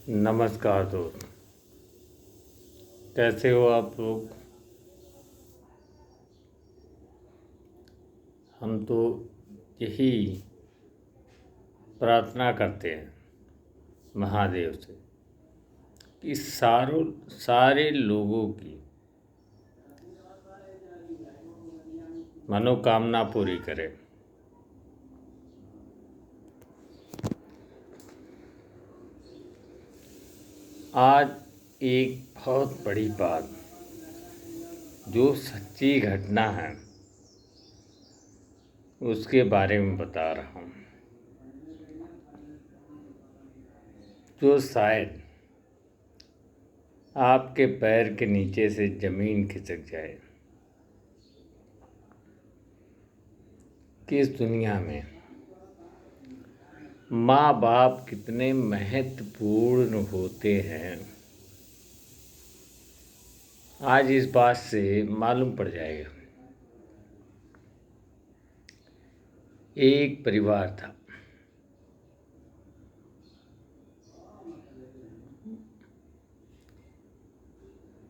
नमस्कार दोस्त। कैसे हो आप लोग। हम तो यही प्रार्थना करते हैं महादेव से कि सारे लोगों की मनोकामना पूरी करे। आज एक बहुत बड़ी बात जो सच्ची घटना है उसके बारे में बता रहा हूँ, जो शायद आपके पैर के नीचे से ज़मीन खिसक जाए कि इस दुनिया में माँ बाप कितने महत्वपूर्ण होते हैं। आज इस बात से मालूम पड़ जाएगा। एक परिवार था,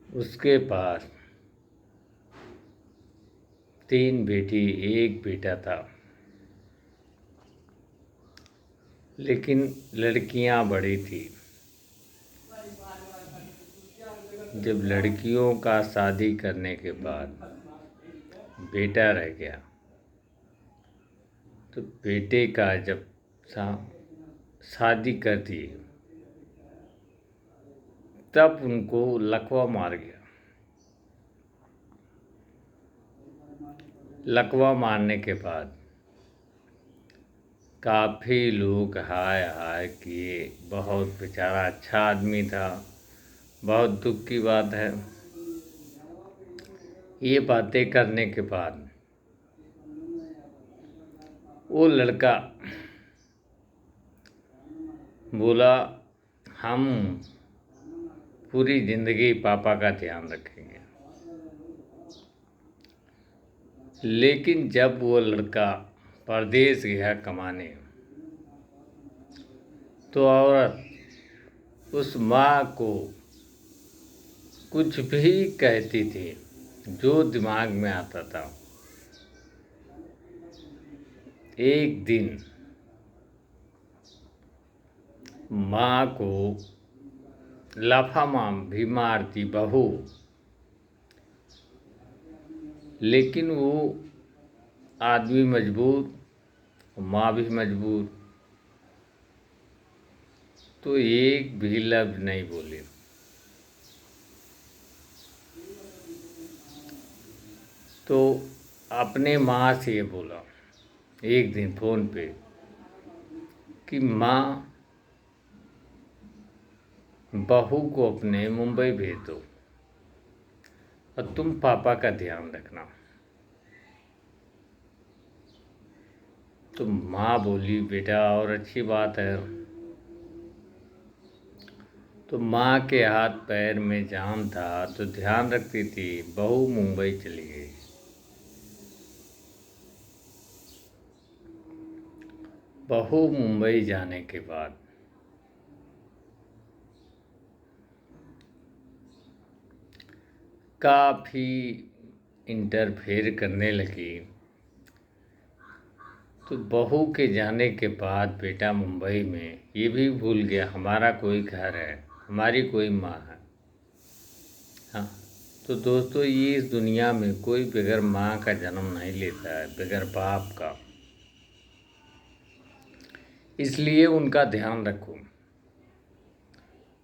उसके पास 3 बेटी 1 बेटा था, लेकिन लड़कियां बड़ी थी। जब लड़कियों का शादी करने के बाद बेटा रह गया तो बेटे का जब शादी कर दी तब उनको लकवा मार गया। लकवा मारने के बाद काफ़ी लोग हाय हाय किए। बहुत बेचारा अच्छा आदमी था। बहुत दुख की बात है। ये बातें करने के बाद वो लड़का बोला, हम पूरी ज़िंदगी पापा का ध्यान रखेंगे। लेकिन जब वो लड़का परदेश गया कमाने तो औरत उस माँ को कुछ भी कहती थी जो दिमाग में आता था। एक दिन माँ को लाफा भी मारती बहू, लेकिन वो आदमी मजबूर, माँ भी मजबूर, तो एक भी लफ्ज नहीं बोले। तो अपने माँ से बोला एक दिन फ़ोन पे कि माँ, बहू को अपने मुंबई भेज दो और तुम पापा का ध्यान रखना। तो माँ बोली, बेटा और अच्छी बात है। तो माँ के हाथ पैर में जाम था तो ध्यान रखती थी। बहू मुंबई चली गई। बहू मुंबई जाने के बाद काफ़ी इंटरफेयर करने लगी। तो बहू के जाने के बाद बेटा मुंबई में ये भी भूल गया हमारा कोई घर है, हमारी कोई माँ है। हाँ, तो दोस्तों, ये इस दुनिया में कोई बगैर माँ का जन्म नहीं लेता है, बगैर बाप का। इसलिए उनका ध्यान रखो।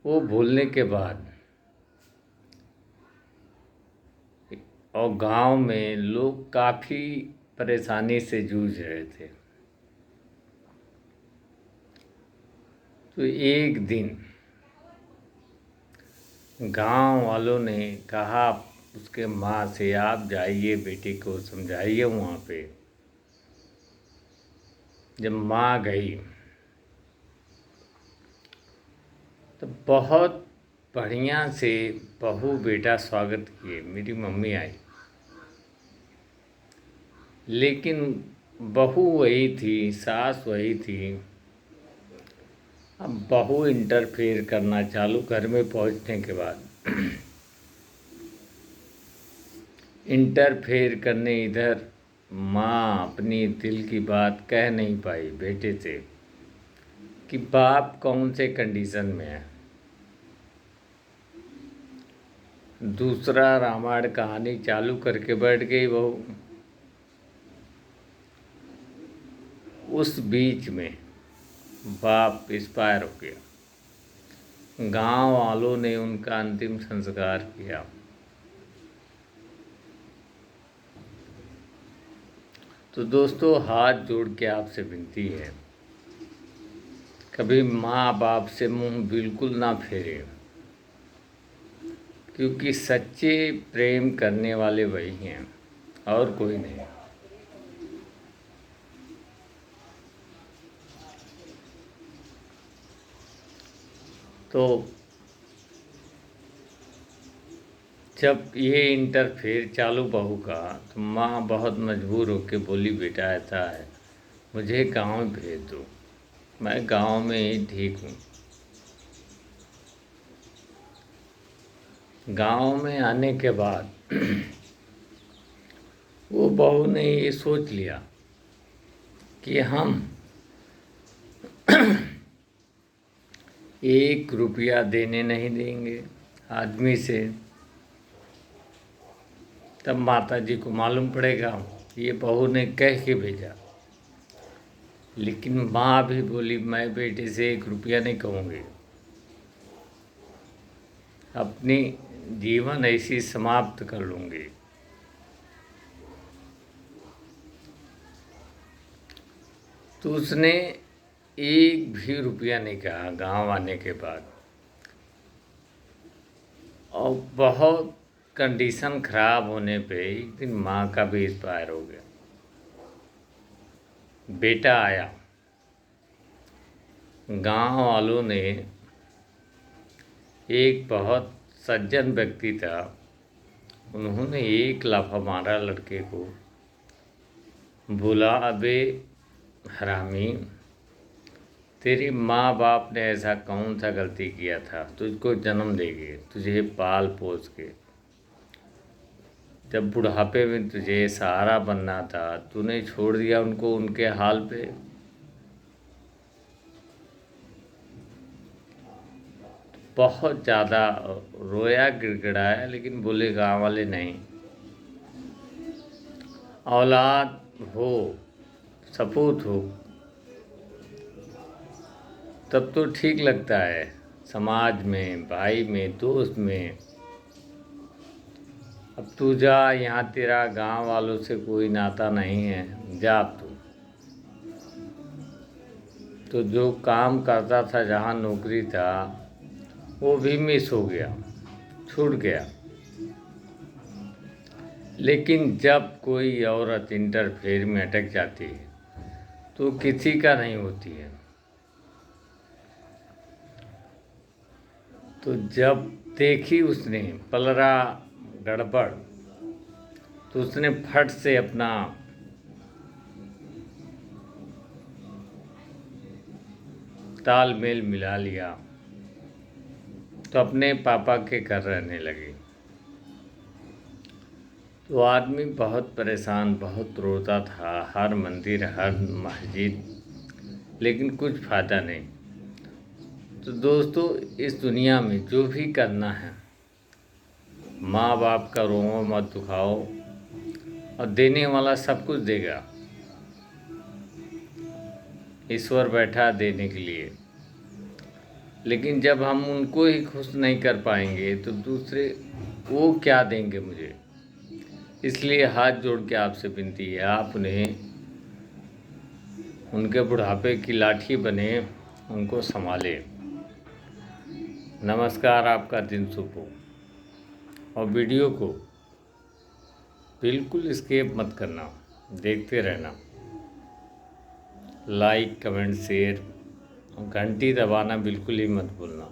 वो भूलने के बाद और गांव में लोग काफ़ी परेशानी से जूझ रहे थे। तो एक दिन गांव वालों ने कहा उसके माँ से, आप जाइए बेटी को समझाइए वहाँ पे। जब माँ गई तो बहुत बढ़िया से बहू बेटा स्वागत किए। मेरी मम्मी आई, लेकिन बहू वही थी, सास वही थी, अब बहू इंटरफेयर करना चालू घर में पहुंचने के बाद इंटरफेयर करने इधर माँ अपनी दिल की बात कह नहीं पाई बेटे से कि बाप कौन से कंडीशन में है। दूसरा रामायण कहानी चालू करके बैठ गई बहू। उस बीच में बाप एक्सपायर हो गया। गांव वालों ने उनका अंतिम संस्कार किया। तो दोस्तों, हाथ जोड़ के आपसे विनती है, कभी माँ बाप से मुंह बिल्कुल ना फेरें, क्योंकि सच्चे प्रेम करने वाले वही हैं और कोई नहीं। तो जब ये इंटरफेयर चालू बहू का, तो माँ बहुत मजबूर होकर बोली, बेटा ऐसा है, मुझे गांव भेज दो, मैं गांव में ही ठीक हूँ। गांव में आने के बाद वो बहू ने ये सोच लिया कि हम 1 रुपया देने नहीं देंगे आदमी से। तब माता जी को मालूम पड़ेगा ये बहू ने कह के भेजा। लेकिन माँ भी बोली, मैं बेटे से 1 रुपया नहीं कहूँगी, अपनी जीवन ऐसी समाप्त कर लूँगी। तो उसने 1 भी रुपया नहीं कहा गांव आने के बाद। और बहुत कंडीशन खराब होने पे एक दिन माँ का भी एक्सपायर हो गया। बेटा आया, गांव वालों ने, एक बहुत सज्जन व्यक्ति था, उन्होंने 1 लाफा मारा लड़के को, बोला, अबे हरामी, तेरे माँ बाप ने ऐसा कौन सा गलती किया था तुझको जन्म देके, तुझे पाल पोस के, जब बुढ़ापे में तुझे सहारा बनना था, तूने छोड़ दिया उनको उनके हाल पे। बहुत ज़्यादा रोया, गिड़गिड़ाया, लेकिन बोले गाँव वाले, नहीं, औलाद हो, सपूत हो, तब तो ठीक लगता है, समाज में, भाई में, दोस्त में। अब तू जा, यहाँ तेरा गांव वालों से कोई नाता नहीं है, जा अब तू। तो जो काम करता था, जहाँ नौकरी था, वो भी मिस हो गया, छूट गया। लेकिन जब कोई औरत इंटरफेयर में अटक जाती है तो किसी का नहीं होती है। तो जब देखी उसने पलरा गड़बड़, तो उसने फट से अपना तालमेल मिला लिया, तो अपने पापा के घर रहने लगी। तो आदमी बहुत परेशान, बहुत रोता था, हर मंदिर, हर मस्जिद, लेकिन कुछ फ़ायदा नहीं। तो दोस्तों, इस दुनिया में जो भी करना है, माँ बाप का रोआ मत दुखाओ, और देने वाला सब कुछ देगा। ईश्वर बैठा देने के लिए। लेकिन जब हम उनको ही खुश नहीं कर पाएंगे तो दूसरे वो क्या देंगे मुझे। इसलिए हाथ जोड़ के आपसे विनती है, आप उन्हें उनके बुढ़ापे की लाठी बने, उनको संभालें। नमस्कार, आपका दिन शुभ हो। और वीडियो को बिल्कुल स्किप मत करना, देखते रहना। लाइक, कमेंट, शेयर और घंटी दबाना बिल्कुल ही मत भूलना।